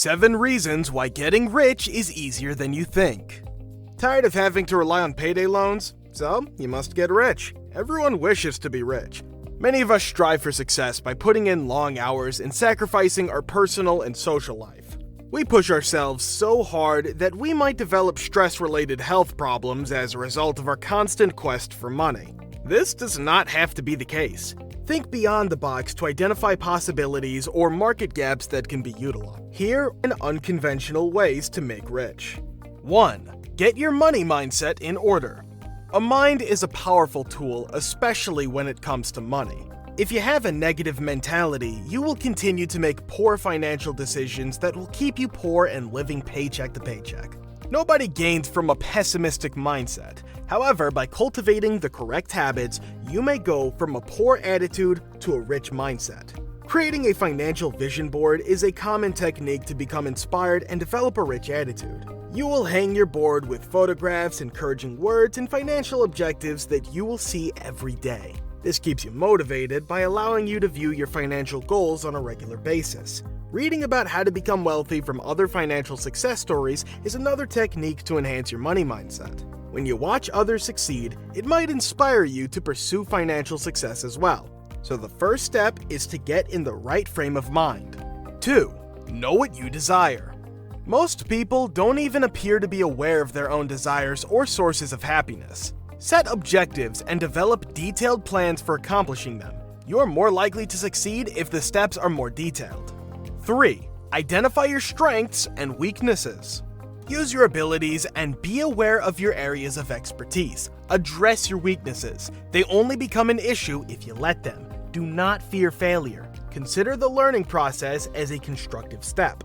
7 reasons why getting rich is easier than you think. Tired of having to rely on payday loans? So, you must get rich. Everyone wishes to be rich. Many of us strive for success by putting in long hours and sacrificing our personal and social life. We push ourselves so hard that we might develop stress-related health problems as a result of our constant quest for money. This does not have to be the case. Think beyond the box to identify possibilities or market gaps that can be utilized. Here are unconventional ways to make rich. 1. Get your money mindset in order. A mind is a powerful tool, especially when it comes to money. If you have a negative mentality, you will continue to make poor financial decisions that will keep you poor and living paycheck to paycheck. Nobody gains from a pessimistic mindset. However, by cultivating the correct habits, you may go from a poor attitude to a rich mindset. Creating a financial vision board is a common technique to become inspired and develop a rich attitude. You will hang your board with photographs, encouraging words, and financial objectives that you will see every day. This keeps you motivated by allowing you to view your financial goals on a regular basis. Reading about how to become wealthy from other financial success stories is another technique to enhance your money mindset. When you watch others succeed, it might inspire you to pursue financial success as well. So the first step is to get in the right frame of mind. 2. Know what you desire. Most people don't even appear to be aware of their own desires or sources of happiness. Set objectives and develop detailed plans for accomplishing them. You're more likely to succeed if the steps are more detailed. 3. Identify your strengths and weaknesses. Use your abilities and be aware of your areas of expertise. Address your weaknesses. They only become an issue if you let them. Do not fear failure. Consider the learning process as a constructive step.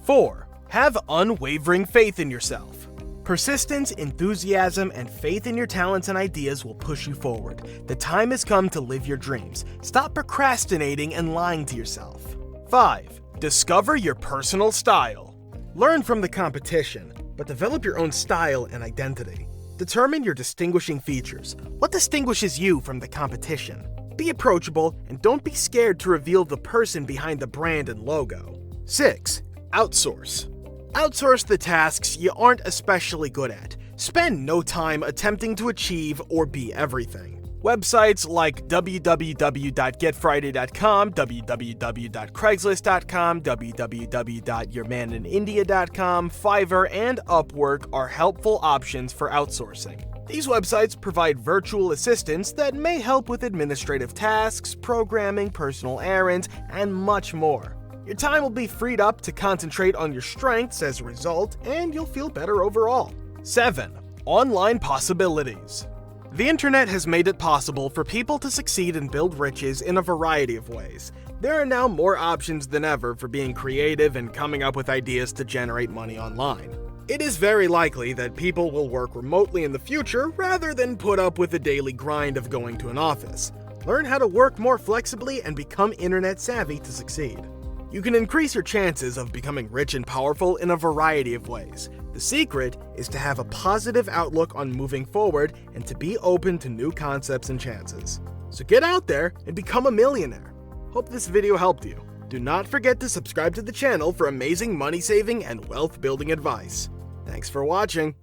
4. Have unwavering faith in yourself. Persistence, enthusiasm, and faith in your talents and ideas will push you forward. The time has come to live your dreams. Stop procrastinating and lying to yourself. 5. Discover your personal style. Learn from the competition, but develop your own style and identity. Determine your distinguishing features. What distinguishes you from the competition? Be approachable and don't be scared to reveal the person behind the brand and logo. 6. Outsource. Outsource the tasks you aren't especially good at. Spend no time attempting to achieve or be everything. Websites like www.getfriday.com, www.craigslist.com, www.yourmaninIndia.com, Fiverr, and Upwork are helpful options for outsourcing. These websites provide virtual assistants that may help with administrative tasks, programming, personal errands, and much more. Your time will be freed up to concentrate on your strengths as a result, and you'll feel better overall. 7. Online possibilities. The internet has made it possible for people to succeed and build riches in a variety of ways. There are now more options than ever for being creative and coming up with ideas to generate money online. It is very likely that people will work remotely in the future rather than put up with the daily grind of going to an office. Learn how to work more flexibly and become internet savvy to succeed. You can increase your chances of becoming rich and powerful in a variety of ways. The secret is to have a positive outlook on moving forward and to be open to new concepts and chances. So get out there and become a millionaire. Hope this video helped you. Do not forget to subscribe to the channel for amazing money saving and wealth building advice. Thanks for watching.